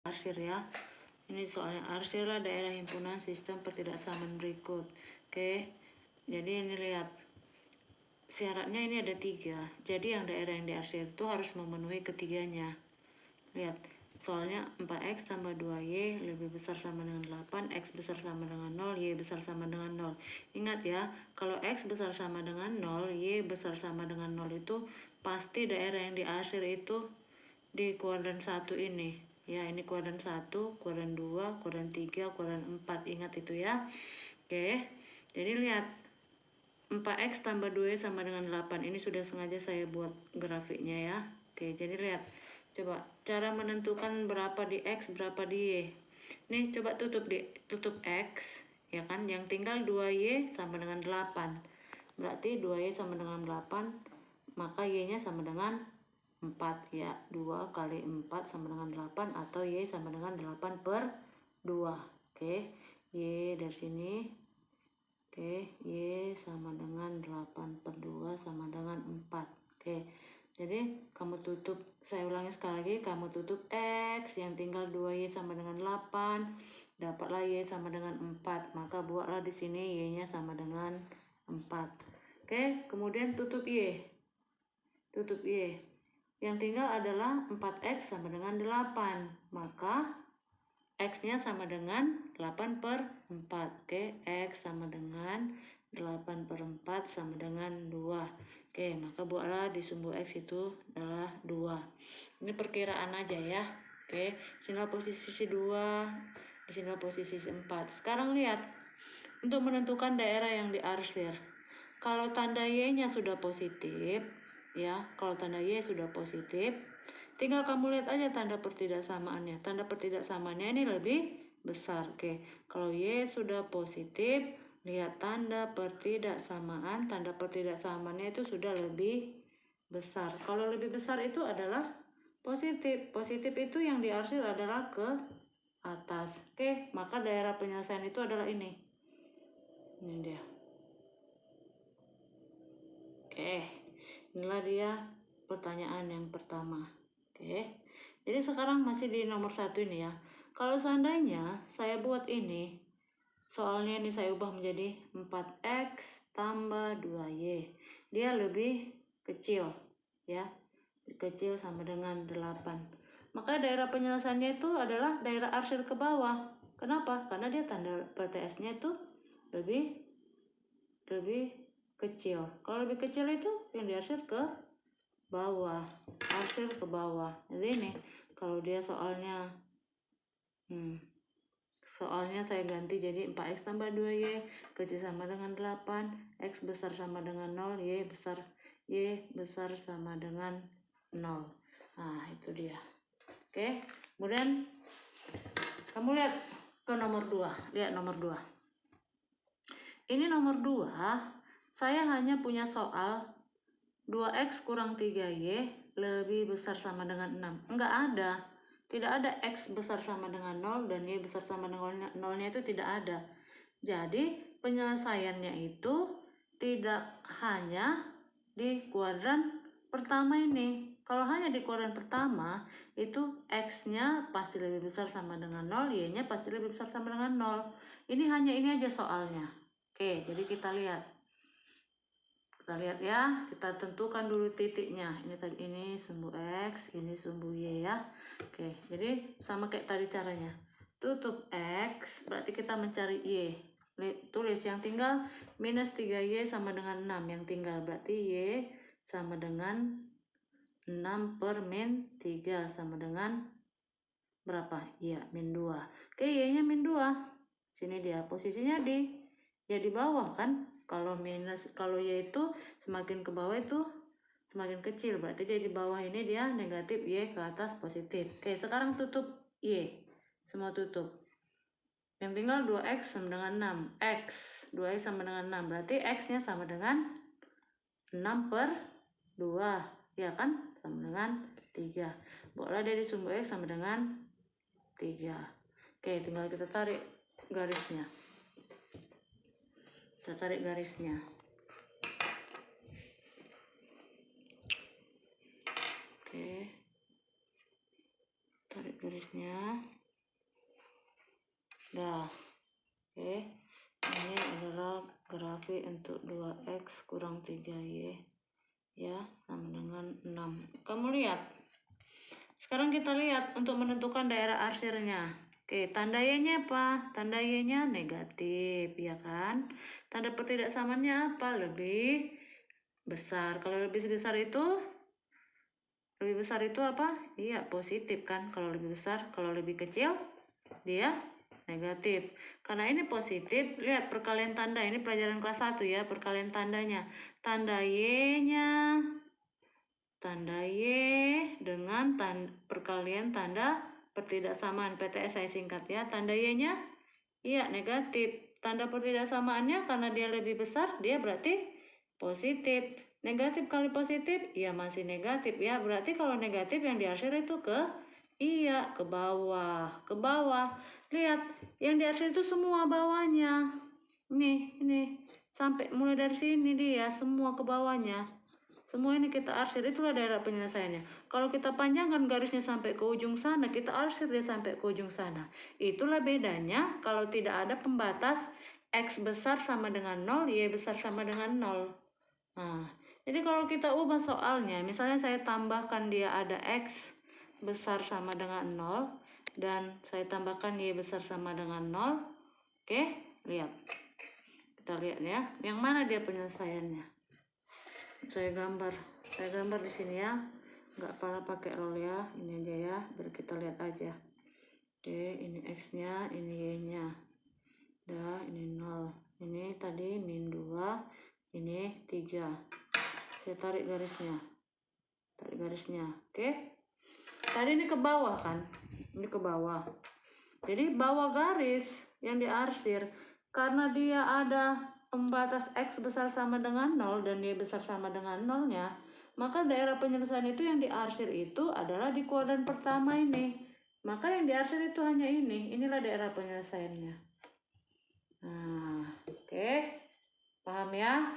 arsir ya. Ini soalnya arsirlah daerah himpunan sistem pertidaksamaan berikut. Oke, jadi ini lihat syaratnya ini ada 3. Jadi yang daerah yang diarsir itu harus memenuhi ketiganya. Lihat, soalnya 4x tambah 2y lebih besar sama dengan 8, x besar sama dengan 0, y besar sama dengan 0. Ingat ya, kalau x besar sama dengan 0, y besar sama dengan 0 itu pasti daerah yang diarsir itu di kuadran 1 ini. Ya, ini kuadran 1, kuadran 2, kuadran 3, kuadran 4. Ingat itu ya. Oke, jadi lihat 4x tambah 2y sama dengan 8. Ini sudah sengaja saya buat grafiknya ya. Oke, jadi lihat. Coba cara menentukan berapa di x, berapa di y. Nih, coba tutup x, ya kan? Yang tinggal 2y sama dengan 8. Berarti 2y sama dengan 8, maka y-nya sama dengan 4 ya. 2 kali 4 sama dengan 8 atau y sama dengan 8 per 2. Oke, y dari sini. Oke, y sama dengan 8 per 2 sama dengan 4. Oke, jadi kamu tutup, saya ulangi sekali lagi, kamu tutup x, yang tinggal 2y sama dengan 8, dapatlah y sama dengan 4, maka buatlah di sini y-nya sama dengan 4. Oke, kemudian tutup y. Tutup y. Yang tinggal adalah 4x sama dengan 8, maka x-nya sama dengan 8 per 4. Oke, x sama dengan 8 per 4 sama dengan 2. Oke, maka buatlah di sumbu x itu adalah 2. Ini perkiraan aja ya. Oke, sinilah posisi 2, di sinilah posisi 4. Sekarang lihat, untuk menentukan daerah yang diarsir. Kalau tanda y-nya sudah positif, ya, kalau tanda y sudah positif, tinggal kamu lihat aja tanda pertidaksamaannya. Tanda pertidaksamaannya ini lebih besar. Oke, kalau y sudah positif, lihat tanda pertidaksamaan. Tanda pertidaksamaannya itu sudah lebih besar. Kalau lebih besar itu adalah positif. Positif itu yang diarsir adalah ke atas. Oke, maka daerah penyelesaian itu adalah ini. Ini dia. Oke, inilah dia pertanyaan yang pertama. Oke, jadi sekarang masih di nomor 1 ini ya. Kalau seandainya saya buat ini, soalnya ini saya ubah menjadi 4x tambah 2y. Dia lebih kecil ya, kecil sama dengan 8. Maka daerah penyelesaiannya itu adalah daerah arsir ke bawah. Kenapa? Karena dia tanda PTS-nya itu lebih kecil. Kalau lebih kecil itu yang diarsir ke bawah, arsir ke bawah. Jadi ini kalau dia soalnya saya ganti jadi 4x tambah 2y kecil sama dengan 8, x besar sama dengan 0, y besar sama dengan 0. Nah, itu dia. Oke, kemudian kamu lihat ke nomor 2. Lihat nomor 2. Ini nomor 2, saya hanya punya soal 2x kurang 3y lebih besar sama dengan 6. Enggak ada. Tidak ada x besar sama dengan 0 dan y besar sama dengan 0-nya itu tidak ada. Jadi penyelesaiannya itu tidak hanya di kuadran pertama ini. Kalau hanya di kuadran pertama, itu x-nya pasti lebih besar sama dengan 0, y-nya pasti lebih besar sama dengan 0. Ini hanya ini aja soalnya. Oke, jadi kita lihat. Kita lihat ya, kita tentukan dulu titiknya. Ini sumbu x, ini sumbu y ya. Oke, jadi sama kayak tadi caranya. Tutup x, berarti kita mencari y. Tulis yang tinggal minus 3y sama dengan 6. Yang tinggal berarti y sama dengan 6 per min 3 sama dengan berapa? Iya, min 2. Oke, y-nya min 2. Sini dia, posisinya di bawah kan. Kalau y itu semakin ke bawah itu semakin kecil, berarti dia di bawah ini dia negatif, y ke atas positif. Oke, sekarang tutup y. Semua tutup. Yang tinggal 2x sama dengan 6. 2x sama dengan 6. Berarti x-nya sama dengan 6 per 2. Ya kan? Sama dengan 3. Buatlah dari sumbu x sama dengan 3. Oke, tinggal kita tarik garisnya. Kita tarik garisnya. Oke. Tarik garisnya. Dah. Oke. Ini adalah grafik untuk 2x kurang 3y ya, sama dengan 6. Kamu lihat. Sekarang kita lihat untuk menentukan daerah arsirnya. Oke, tanda Y-nya apa? Tanda Y-nya negatif, ya kan? Tanda pertidaksamaannya apa? Lebih besar. Kalau lebih besar itu apa? Iya, positif kan? Kalau lebih besar, kalau lebih kecil dia negatif. Karena ini positif, lihat perkalian tanda. Ini pelajaran kelas 1 ya, perkalian tandanya. Tanda Y-nya, tanda Y dengan perkalian tanda pertidaksamaan, PTS saya singkat ya. Tanda Y-nya iya negatif. Tanda pertidaksamaannya karena dia lebih besar, dia berarti positif. Negatif kali positif, ya masih negatif ya. Berarti kalau negatif yang diarsir itu ke bawah. Ke bawah. Lihat, yang diarsir itu semua bawahnya. Ini. Sampai mulai dari sini dia, semua ke bawahnya. Semua ini kita arsir, itulah daerah penyelesaiannya. Kalau kita panjangkan garisnya sampai ke ujung sana, kita arsir dia sampai ke ujung sana. Itulah bedanya kalau tidak ada pembatas X besar sama dengan 0, Y besar sama dengan 0. Nah, jadi kalau kita ubah soalnya, misalnya saya tambahkan dia ada X besar sama dengan 0, dan saya tambahkan Y besar sama dengan 0. Oke, lihat. Kita lihat ya, yang mana dia penyelesaiannya. Saya gambar di sini ya, nggak pakai roll ya, ini aja ya, biar kita lihat aja. Oke, ini X nya, ini Y nya, dah ini 0, ini tadi min 2, ini 3. Saya tarik garisnya, oke. Tadi ini ke bawah kan, ini ke bawah, jadi bawah garis yang diarsir karena dia ada pembatas X besar sama dengan 0 dan Y besar sama dengan 0-nya, maka daerah penyelesaian itu yang diarsir itu adalah di kuadran pertama ini. Maka yang diarsir itu hanya ini. Inilah daerah penyelesaiannya. Nah, oke. Paham ya?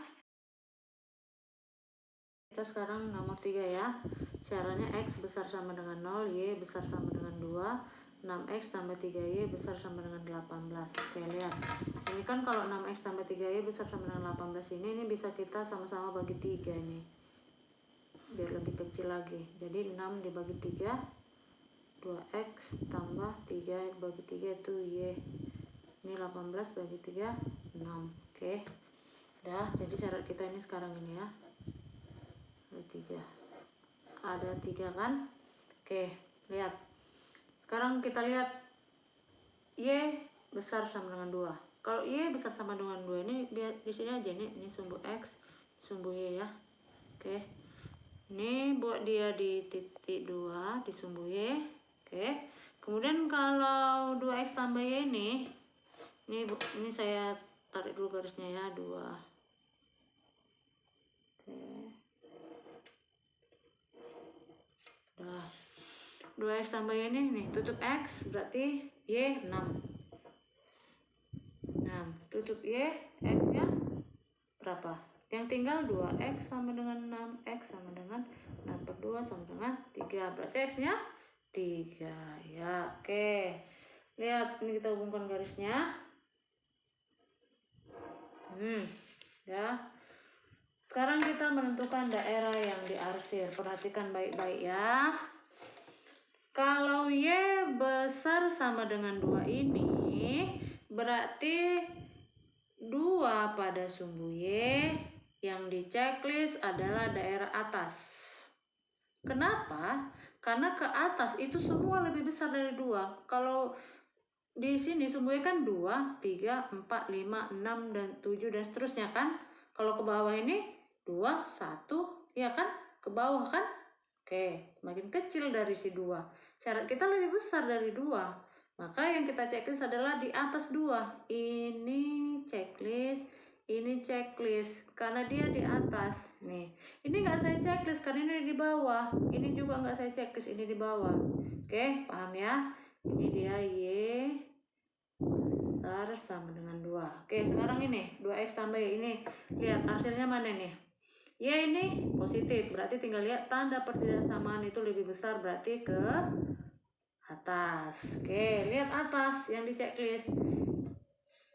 Kita sekarang nomor 3 ya. Caranya X besar sama dengan 0, Y besar sama dengan 2. 6x tambah 3y besar sama dengan 18. Oke, lihat. Ini kan kalau 6x tambah 3y besar sama dengan 18 ini bisa kita sama-sama bagi 3 ini. Biar lebih kecil lagi. Jadi 6 dibagi 3, 2x tambah 3 bagi 3 itu y. Ini 18 bagi 3, 6. Oke. Dah, jadi syarat kita ini sekarang ini ya. Ada 3 kan? Oke, lihat. Sekarang kita lihat Y besar sama dengan 2. Kalau Y besar sama dengan 2 ini biar di sini aja nih, ini sumbu X, sumbu Y ya. Oke. Ini buat dia di titik 2 di sumbu Y. Oke. Kemudian kalau 2x tambah Y ini saya tarik dulu garisnya ya, 2. Oke. Udah. 2x tambah Y ini nih, tutup X berarti Y 6. Nah, tutup Y, X-nya berapa? Yang tinggal 2x sama dengan 6x sama dengan 6 per 2 sama dengan 3. Berarti X-nya 3 ya. Oke. Lihat, ini kita hubungkan garisnya. Ya. Sekarang kita menentukan daerah yang diarsir. Perhatikan baik-baik ya. Kalau Y besar sama dengan 2 ini, berarti 2 pada sumbu Y yang di checklist adalah daerah atas. Kenapa? Karena ke atas itu semua lebih besar dari 2. Kalau di sini sumbu Y kan 2, 3, 4, 5, 6, dan 7, dan seterusnya kan. Kalau ke bawah ini 2, 1, ya kan? Ke bawah kan? Oke, semakin kecil dari si 2. Syarat kita lebih besar dari 2. Maka yang kita checklist adalah di atas 2. Ini checklist, ini checklist. Karena dia di atas. Nih, ini nggak saya checklist karena ini di bawah. Ini juga nggak saya checklist, ini di bawah. Oke, paham ya? Ini dia Y besar sama dengan 2. Oke, sekarang ini 2x tambah Y ini. Lihat arsirnya mana nih? Y ini positif, berarti tinggal lihat tanda pertidaksamaan itu lebih besar, berarti ke atas. Oke, lihat atas yang di checklist.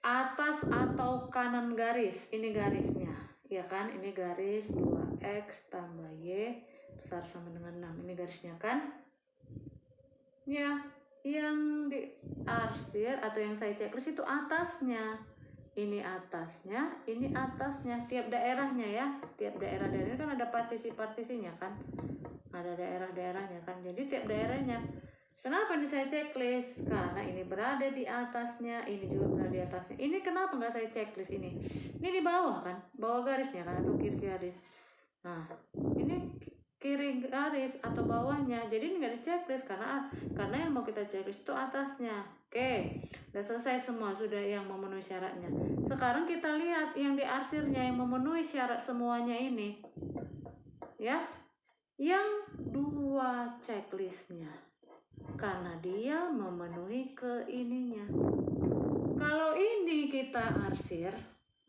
Atas atau kanan garis, ini garisnya. Ya kan, ini garis 2x tambah y besar sama dengan 6. Ini garisnya kan? Ya, yang diarsir atau yang saya checklist itu atasnya. Ini atasnya, ini atasnya. Tiap daerahnya ya, tiap daerah-daerah kan ada partisi-partisinya kan, ada daerah-daerahnya kan. Jadi tiap daerahnya. Kenapa ini saya checklist? Karena ini berada di atasnya, ini juga berada di atasnya. Ini kenapa nggak saya checklist ini? Ini di bawah kan, bawah garisnya kan atau kiri garis. Nah, ini kiri garis atau bawahnya, jadi ini nggak di checklist karena yang mau kita checklist itu atasnya. Oke, udah selesai semua, sudah yang memenuhi syaratnya. Sekarang kita lihat yang diarsirnya yang memenuhi syarat semuanya ini, ya, yang 2 checklistnya, karena dia memenuhi ke ininya. Kalau ini kita arsir,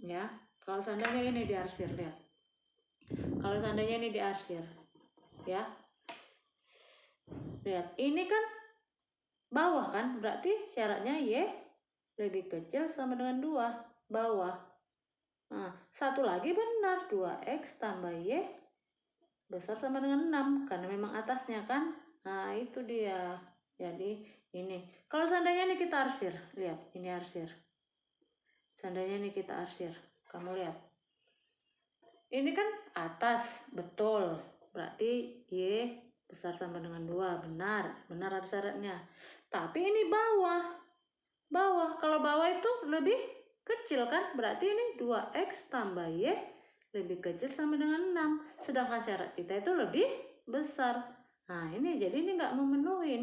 ya, kalau seandainya ini diarsir, lihat. Kalau seandainya ini diarsir, ya, lihat, ini kan bawah kan, berarti syaratnya y lebih kecil sama dengan 2, bawah. Nah, satu lagi benar, 2x tambah y besar sama dengan 6, karena memang atasnya kan. Nah, itu dia. Jadi ini, kalau seandainya ini kita arsir, lihat, ini arsir. Seandainya ini kita arsir, kamu lihat, ini kan atas, betul, berarti y besar sama dengan 2, benar ada syaratnya. Tapi ini bawah, kalau bawah itu lebih kecil kan, berarti ini 2x tambah y lebih kecil sama dengan 6, sedangkan syarat kita itu lebih besar. Nah, ini jadi ini nggak memenuhi,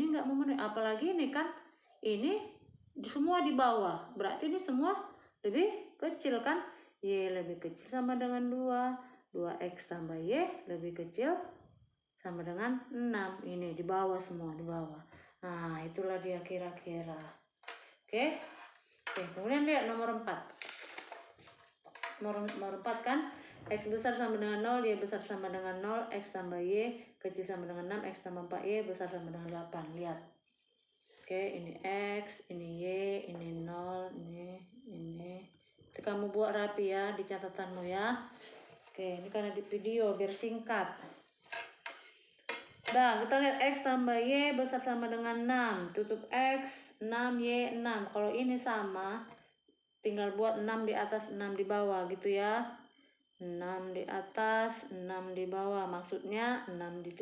apalagi ini kan, ini semua di bawah, berarti ini semua lebih kecil kan, y lebih kecil sama dengan 2x tambah y lebih kecil sama dengan 6, ini di bawah semua, di bawah. Nah, itulah dia kira-kira. Oke, kemudian lihat nomor 4. Nomor 4 kan, x besar sama dengan 0, y besar sama dengan 0, x tambah y kecil sama dengan 6, x tambah 4y besar sama dengan 8. Lihat. Oke, ini x, ini y, ini 0, ini. Itu kamu buat rapi ya di catatanmu ya. Oke, ini karena di video biar singkat. Nah, kita lihat x tambah y besar sama dengan 6. Tutup x, 6y, 6. Kalau ini sama, tinggal buat 6 di atas, 6 di bawah gitu ya. 6 di atas, 6 di bawah. Maksudnya 6 di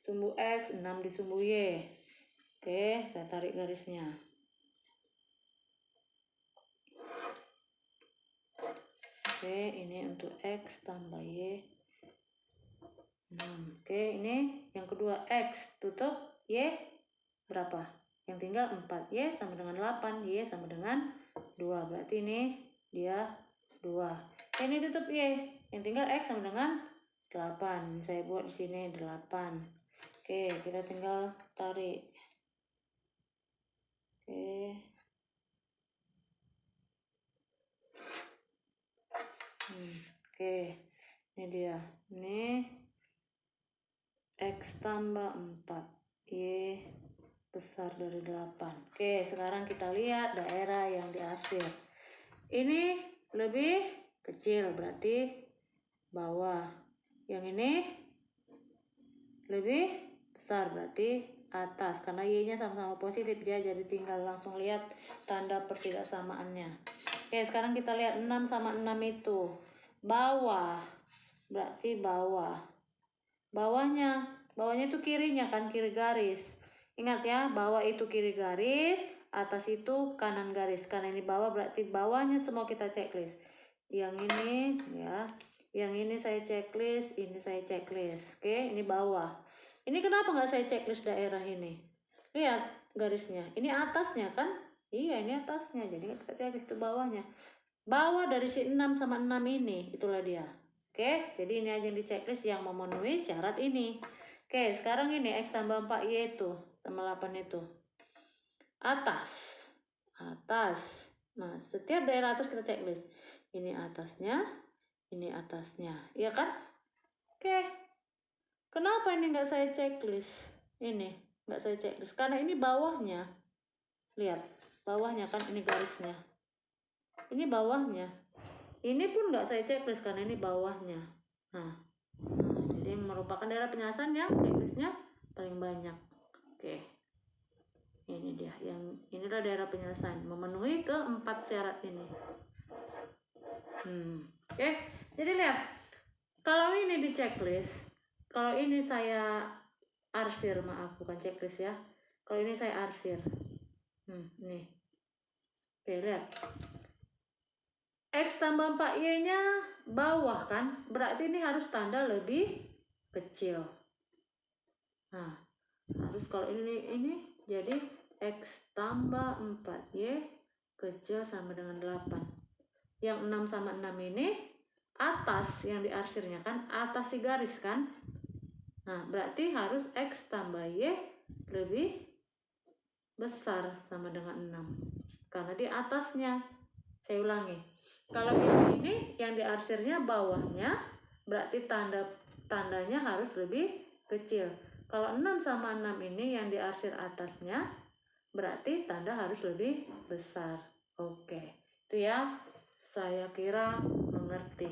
sumbu x, 6 di sumbu y. Oke, saya tarik garisnya. Oke, ini untuk x tambah y. Oke, ini yang kedua x tutup y berapa? Yang tinggal 4, y sama dengan 8, y sama dengan 2, berarti ini dia 2. Ini tutup y, yang tinggal x sama dengan 8. Saya buat di sini 8. Oke, kita tinggal tarik. Oke, ini dia. Ini x tambah 4, y besar dari 8. Oke, sekarang kita lihat daerah yang diarsir. Ini lebih kecil, berarti bawah. Yang ini lebih besar, berarti atas. Karena y-nya sama-sama positif ya, jadi tinggal langsung lihat tanda pertidaksamaannya. Oke, sekarang kita lihat 6 sama 6 itu. Bawah, berarti bawah. Bawahnya itu kirinya kan, kiri garis. Ingat ya, bawah itu kiri garis, atas itu kanan garis. Karena ini bawah, berarti bawahnya semua kita checklist. Yang ini ya, yang ini saya checklist, ini saya checklist. Oke, ini bawah. Ini kenapa nggak saya checklist daerah ini? Lihat garisnya, ini atasnya kan? Iya, ini atasnya, jadi kita checklist itu bawahnya. Bawah dari si 6 sama 6 ini, itulah dia. Oke, jadi ini aja yang di checklist yang memenuhi syarat ini. Oke, sekarang ini x tambah 4y itu tambah 8 itu. Atas. Nah, setiap daerah atas kita checklist. Ini atasnya, ini atasnya. Iya kan? Oke. Kenapa ini nggak saya checklist? Ini. nggak saya checklist karena ini bawahnya. Lihat bawahnya kan, ini garisnya, ini bawahnya, ini pun nggak saya checklist karena ini bawahnya. Nah, jadi merupakan daerah penyelesaian yang checklistnya paling banyak. Oke, ini dia, yang inilah daerah penyelesaian memenuhi keempat syarat ini. Oke, jadi lihat, kalau ini di checklist, kalau ini saya arsir, maaf bukan checklist ya, kalau ini saya arsir, nih, oke lihat, X tambah 4Y nya bawah kan, berarti ini harus tanda lebih kecil. Nah, harus kalau ini jadi X tambah 4Y kecil sama dengan 8. Yang 6 sama 6 ini atas yang diarsirnya kan, atas si garis kan. Nah, berarti harus X tambah Y lebih besar sama dengan 6. Karena di atasnya. Saya ulangi. Kalau yang ini yang diarsirnya bawahnya, berarti tandanya harus lebih kecil. Kalau 6 sama 6 ini yang diarsir atasnya, berarti tanda harus lebih besar. Oke, itu ya. Saya kira mengerti.